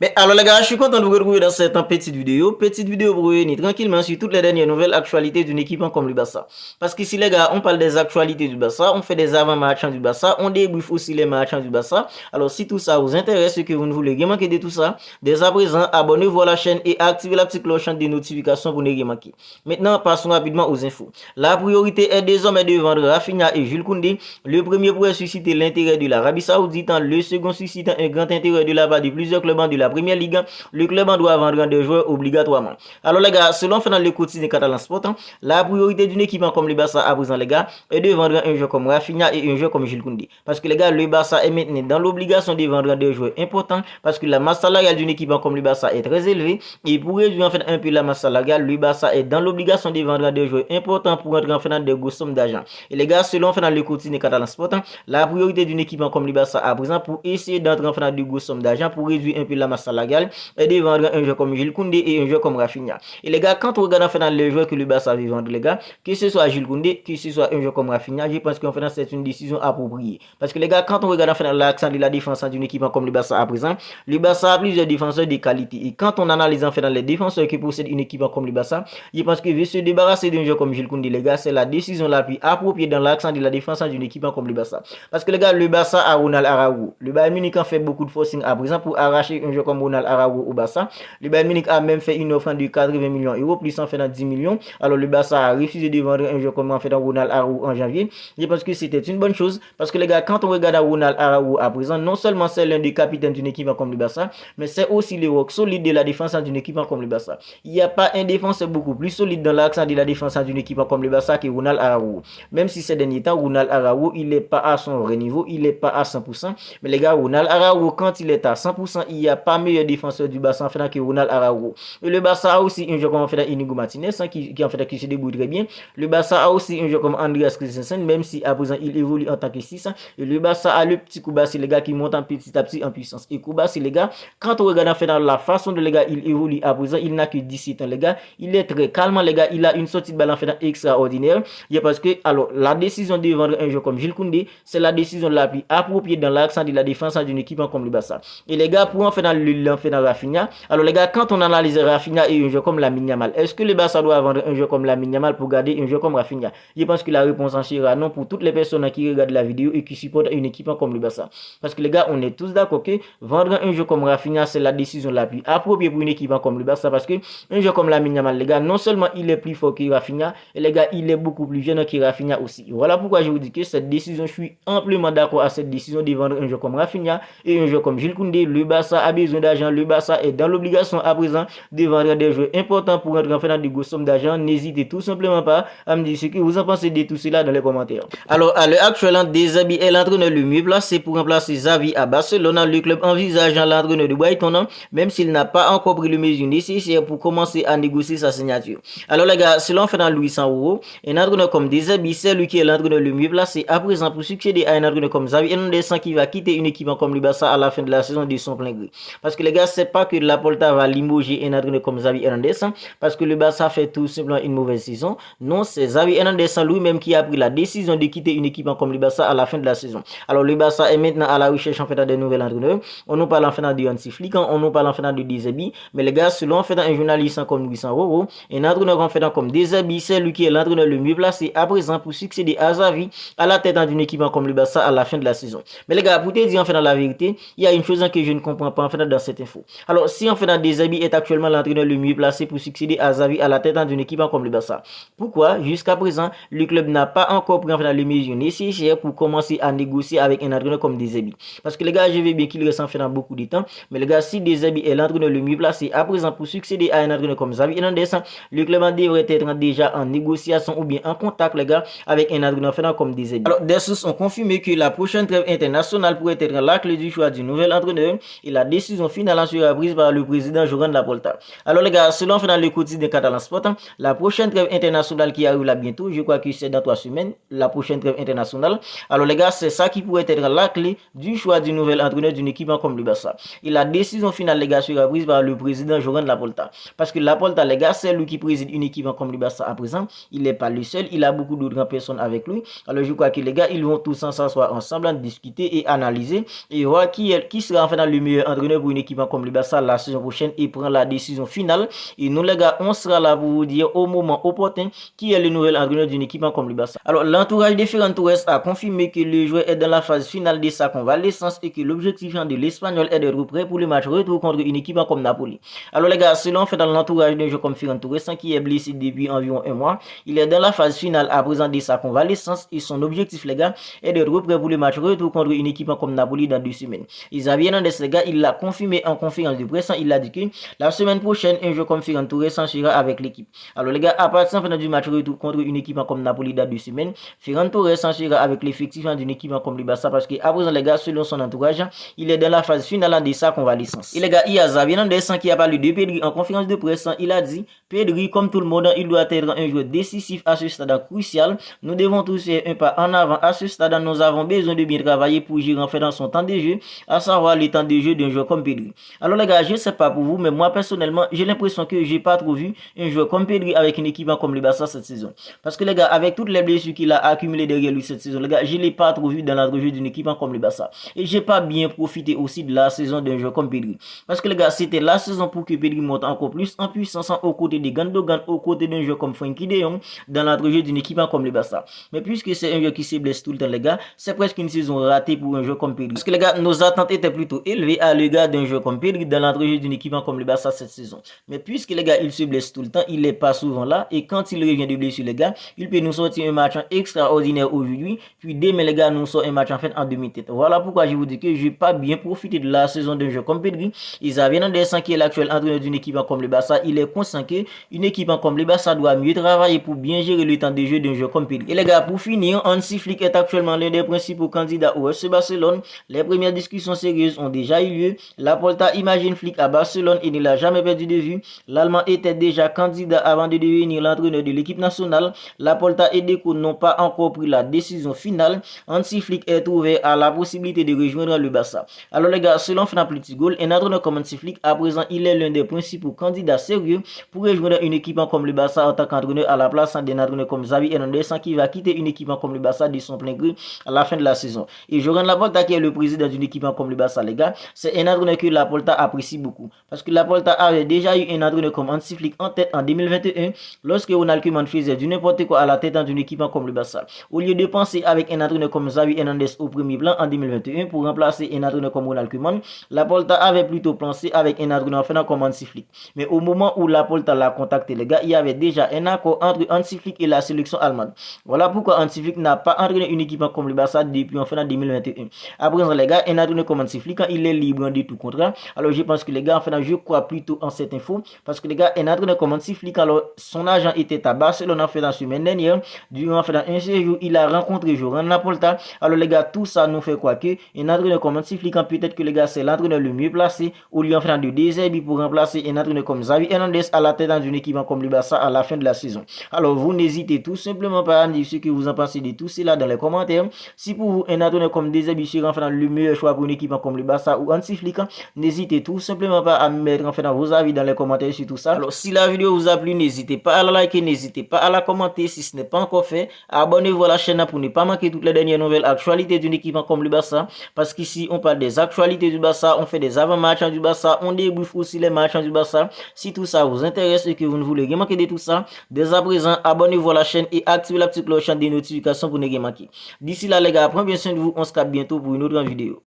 Mais alors les gars, je suis content de vous retrouver dans cette petite vidéo. Petite vidéo pour revenir tranquillement sur toutes les dernières nouvelles actualités d'une équipe comme le Barça. Parce qu'ici les gars, on parle des actualités du Barça, on fait des avant-matchs du Barça, on débriefe aussi les matchs du Barça. Alors si tout ça vous intéresse et que vous ne voulez rien manquer de tout ça, dès à présent, abonnez-vous à la chaîne et activez la petite cloche de notification pour ne rien manquer. Maintenant, passons rapidement aux infos. La priorité est désormais de vendre Rafinha et Jules Koundé. Le premier pourrait susciter l'intérêt de l'Arabie Saoudite, le second suscitant un grand intérêt de la part de plusieurs clubs de la Première Ligue. Le club en doit vendre des joueurs obligatoirement. Alors les gars, selon le quotidien Catalan Sport, la priorité d'une équipe comme le Barça à présent les gars est de vendre un joueur comme Rafinha et un joueur comme Jules Koundé. Parce que les gars, le Barça est maintenant dans l'obligation de vendre des joueurs importants parce que la masse salariale d'une équipe comme le Barça est très élevée et pour réduire un peu la masse salariale, le Barça est dans l'obligation de vendre des joueurs importants pour entrer dans des grosses sommes d'argent. Et les gars, selon le quotidien Catalan Sport, la priorité d'une équipe comme le Barça à présent pour essayer d'entrer dans des grosses sommes d'argent pour réduire un peu la masse salariale et de vendre un joueur comme Jules Koundé et un joueur comme Rafinha. Et les gars, quand on regarde les joueurs que le Barça veut vendre, les gars, que ce soit Jules Koundé, que ce soit un joueur comme Rafinha, je pense qu'en fait c'est une décision appropriée. Parce que les gars, quand on regarde l'accent de la défense d'une équipe comme le Barça à présent, le Barça a plusieurs défenseurs de qualité. Et quand on analyse en fait les défenseurs qui possèdent une équipe comme le Barça, je pense que veut se débarrasser d'un joueur comme Jules Koundé, les gars, c'est la décision la plus appropriée dans l'accent de la défense d'une équipe comme le Barça. Parce que les gars, le Barça a Ronald Araujo. Le Bayern Munich a fait beaucoup de forcing à présent pour arracher un joueur comme Ronald Araujo au Barça. Le Bayern Munich a même fait une offre de 80 millions d'euros, plus en fait 10 millions. Alors le Barça a refusé de vendre un joueur comme en fait Ronald Araujo en janvier. Je pense que c'était une bonne chose. Parce que les gars, quand on regarde Ronald Araujo à présent, non seulement c'est l'un des capitaines d'une équipe comme le Barça, mais c'est aussi le rock solide de la défense d'une équipe comme le Barça. Il n'y a pas un défenseur beaucoup plus solide dans l'accent de la défense d'une équipe comme le Barça que Ronald Araujo. Même si ces derniers temps, Ronald Araujo, il n'est pas à son vrai niveau, il n'est pas à 100%. Mais les gars, Ronald Araujo, quand il est à 100%, il n'y a pas meilleur défenseur du Barça en fait que Ronald Araujo. Et le Barça a aussi un joueur comme en fait Inigo Martinez qui se débrouille très bien. Le Barça a aussi un joueur comme Andreas Christensen, même si à présent il évolue en tant que 6. Et le Barça a le petit Koubassi, les gars, qui monte petit à petit en puissance. Et Koubassi, les gars, quand on regarde en fait dans la façon de les gars, il évolue à présent, il n'a que 17 ans, les gars. Il est très calme, les gars. Il a une sortie de balle en fait extraordinaire. Et parce que, alors, la décision de vendre un joueur comme Jules Koundé, c'est la décision la plus appropriée dans l'accent de la défense d'une équipe comme le Barça. Et les gars, pour en faire dans Rafinha, alors les gars, quand on analyse Rafinha et un joueur comme Lamine Yamal, est-ce que le Barça doit vendre un joueur comme Lamine Yamal pour garder un joueur comme Rafinha? Je pense que la réponse en sera non pour toutes les personnes qui regardent la vidéo et qui supportent une équipe comme le Barça. Parce que les gars, on est tous d'accord que vendre un joueur comme Rafinha, c'est la décision la plus appropriée pour une équipe comme le Barça. Parce que un joueur comme Lamine Yamal, les gars, non seulement il est plus fort que Rafinha, et les gars, il est beaucoup plus jeune que Rafinha aussi. Voilà pourquoi je vous dis que cette décision, je suis amplement d'accord à cette décision de vendre un joueur comme Rafinha et un joueur comme Jules Koundé. Le Barça a besoin d'argent, le Barça est dans l'obligation à présent de vendre des joueurs importants pour entrer en fait dans de grosses sommes d'argent. N'hésitez tout simplement pas à me dire ce que vous en pensez de tout cela dans les commentaires. Alors, à l'heure actuelle, Desabi est l'entraîneur le mieux placé pour remplacer Xavi à Barcelone. Le club envisage l'entraîneur de Brighton, même s'il n'a pas encore pris les mesures nécessaires pour commencer à négocier sa signature. Alors, les gars, selon fait dans Luis Enrique, un entraîneur comme Desabi, c'est lui qui est l'entraîneur le mieux placé à présent pour succéder à un entraîneur comme Xavi Hernandez qui va quitter une équipe comme le Barça à la fin de la saison de son plein gré. Parce que les gars, c'est pas que Laporta va limoger un entraîneur comme Xavi Hernandez, parce que le Barça fait tout simplement une mauvaise saison. Non, c'est Xavi Hernandez lui-même qui a pris la décision de quitter une équipe comme le Barça à la fin de la saison. Alors le Barça est maintenant à la recherche en fait de nouveaux entraîneurs. On nous parle en fait de Hansi Flick, on nous parle en fait de Desabi, mais les gars, selon en fait un journaliste comme Luis Enrique, un entraîneur en fait comme Desabi, c'est lui qui est l'entraîneur le mieux placé à présent pour succéder à Xavi à la tête d'une équipe comme le Barça à la fin de la saison. Mais les gars, pour te dire en fait dans la vérité, il y a une chose que je ne comprends pas en fait dans cette info. Alors si en fait Desabi est actuellement l'entraîneur le mieux placé pour succéder à Xavi à la tête d'une équipe comme le Barça, pourquoi jusqu'à présent le club n'a pas encore pris en fait les mesures nécessaires pour commencer à négocier avec un entraîneur comme Desabi? Parce que les gars, je veux bien qu'il reste en fait dans beaucoup de temps, mais les gars, si Desabi est l'entraîneur le mieux placé à présent pour succéder à un entraîneur comme Xavi Hernandez, le club devrait être déjà en négociation ou bien en contact, les gars, avec un entraîneur comme Desabi. Alors des sources ont confirmé que la prochaine trêve internationale pourrait être la clé du choix du nouvel entraîneur et la décision finale sera prise par le président Joan Laporta. Alors les gars, selon le quotidien Catalan Sport, la prochaine trêve internationale qui arrive là bientôt, je crois que c'est dans 3 semaines, la prochaine trêve internationale. Alors les gars, c'est ça qui pourrait être la clé du choix du nouvel entraîneur d'une équipe comme le Barça. Et la décision finale, les gars, sera prise par le président Joan Laporta. Parce que Laporta, les gars, c'est lui qui préside une équipe comme le Barça à présent. Il n'est pas le seul, il a beaucoup d'autres personnes avec lui. Alors je crois que les gars, ils vont tous s'asseoir ensemble, discuter et analyser et voir qui sera en fait le meilleur entraîneur bonheur pour une équipe comme le Barça la saison prochaine et prend la décision finale. Et nous les gars, on sera là pour vous dire au moment opportun qui est le nouvel entraîneur d'une équipe comme le Barça. Alors l'entourage de Ferran Torres a confirmé que le joueur est dans la phase finale de sa convalescence et que l'objectif de l'Espagnol est d'être prêt pour le match retour contre une équipe comme Napoli. Alors les gars, selon fait dans l'entourage d'un joueur comme Ferran Torres qui est blessé depuis environ un mois, il est dans la phase finale à présent de sa convalescence et son objectif les gars est d'être prêt pour le match retour contre une équipe comme Napoli dans 2 semaines. Xavi Hernandez les gars, il l'a confirmé en conférence de presse, il a dit que la semaine prochaine un joueur comme Ferran Torres sera avec l'équipe. Alors les gars, à partir du match retour contre une équipe comme Napoli dans 2 semaines, Ferran Torres sera avec l'effectif d'une équipe comme le Barça parce que à présent les gars, selon son entourage, il est dans la phase finale de sa convalescence. Et les gars, il y a Xavi Hernandez qui a parlé de Pedri en conférence de presse. Il a dit, Pedri, comme tout le monde, il doit être un joueur décisif à ce stade crucial. Nous devons tous faire un pas en avant à ce stade. Nous avons besoin de bien travailler pour gérer en fait dans son temps de jeu, à savoir le temps de jeu d'un joueur comme Pedri. Alors les gars, je ne sais pas pour vous, mais moi personnellement, j'ai l'impression que j'ai pas trop vu un joueur comme Pedri avec une équipe comme le Barça cette saison. Parce que les gars, avec toutes les blessures qu'il a accumulées derrière lui cette saison, les gars, je l'ai pas trop vu dans l'entrejeu d'une équipe comme le Barça. Et j'ai pas bien profité aussi de la saison d'un joueur comme Pedri. Parce que les gars, c'était la saison pour que Pedri monte encore plus en puissance aux côtés de Gundogan, aux côtés d'un joueur comme Frenkie de Jong, dans l'entrejeu d'une équipe comme le Barça. Mais puisque c'est un joueur qui se blesse tout le temps, les gars, c'est presque une saison ratée pour un joueur comme Pedri. Parce que les gars, nos attentes étaient plutôt élevées à l'égard d'un joueur comme Pedri dans l'entrejeu d'une équipe comme le Barça cette saison. Mais puisque les gars, il se blesse tout le temps, il n'est pas souvent là. Et quand il revient de blessure, les gars, il peut nous sortir un match extraordinaire aujourd'hui. Puis demain, les gars, nous sort un match en fait en demi-tête. Voilà pourquoi je vous dis que je n'ai pas bien profité de la saison d'un joueur comme Pedri. Xavi Hernandez, qui est l'actuel entraîneur d'une équipe comme le Barça, il est conscient qu'une équipe comme le Barça doit mieux travailler pour bien gérer le temps de jeu d'un joueur comme Pedri. Et les gars, pour finir, Hansi Flick est actuellement l'un des principaux candidats au FC Barcelone. Les premières discussions sérieuses ont déjà eu lieu. Laporta imagine Flick à Barcelone et ne l'a jamais perdu de vue. L'Allemand était déjà candidat avant de devenir l'entraîneur de l'équipe nationale. Laporta et Deco n'ont pas encore pris la décision finale. Hansi Flick est ouvert à la possibilité de rejoindre le Barça. Alors les gars, selon Fnac Petit Goal, un entraîneur comme Hansi Flick, à présent, il est l'un des principaux candidats sérieux pour rejoindre une équipe comme le Barça en tant qu'entraîneur à la place d'un entraîneur comme Xavi Hernandez qui va quitter une équipe comme le Barça de son plein gré à la fin de la saison. Et Joran Laporta, qui est le président d'une équipe comme le Barça, les gars, c'est un entraîneur que Laporta apprécie beaucoup. Parce que Laporta avait déjà eu un entraîneur comme Hansi Flick en tête en 2021 lorsque Ronald Koeman faisait du n'importe quoi à la tête d'une équipe comme le Barça. Au lieu de penser avec un entraîneur comme Xavi Hernandez au premier plan en 2021 pour remplacer un entraîneur comme Ronald Koeman, Laporta avait plutôt pensé avec un entraîneur comme Hansi Flick. Mais au moment où Laporta l'a contacté, les gars, il y avait déjà un accord entre Hansi Flick et la sélection allemande. Voilà pourquoi Hansi Flick n'a pas entraîné une équipe comme le Barça depuis en fin 2021. Après, les gars, un entraîneur comme Hansi Flick, il est libre de tout contrat. Alors je pense que les gars, en fait, je crois plutôt en cette info parce que les gars, un entraîneur comme Hansi Flick, alors son agent était à Barcelone en fait la semaine dernière. Durant en fait un séjour, il a rencontré Joran Laporta. Alors les gars, tout ça nous fait quoi que un entraîneur comme Hansi Flick, peut-être que les gars, c'est l'entraîneur le mieux placé au lieu en fait de désherber pour remplacer un entraîneur comme Xavi Hernandez à la tête d'une équipe comme le Barça à la fin de la saison. Alors vous n'hésitez tout simplement pas à me dire ce que vous en pensez de tout cela dans les commentaires. Si pour vous un entraîneur comme Désherber sera en fait le meilleur choix pour une équipe comme le Barça ou Hansi Flick, n'hésitez tout simplement pas à me mettre en fait vos avis dans les commentaires sur tout ça. Alors si la vidéo vous a plu, n'hésitez pas à la liker, n'hésitez pas à la commenter si ce n'est pas encore fait. Abonnez-vous à la chaîne pour ne pas manquer toutes les dernières nouvelles actualités d'une équipe comme le Barça. Parce qu'ici on parle des actualités du Barça, on fait des avant-matchs du Barça, on débriefe aussi les matchs du Barça. Si tout ça vous intéresse et que vous ne voulez rien manquer de tout ça, dès à présent abonnez-vous à la chaîne et activez la petite cloche des notifications pour ne rien manquer. D'ici là les gars, prenez bien soin de vous, on se capte bientôt pour une autre vidéo.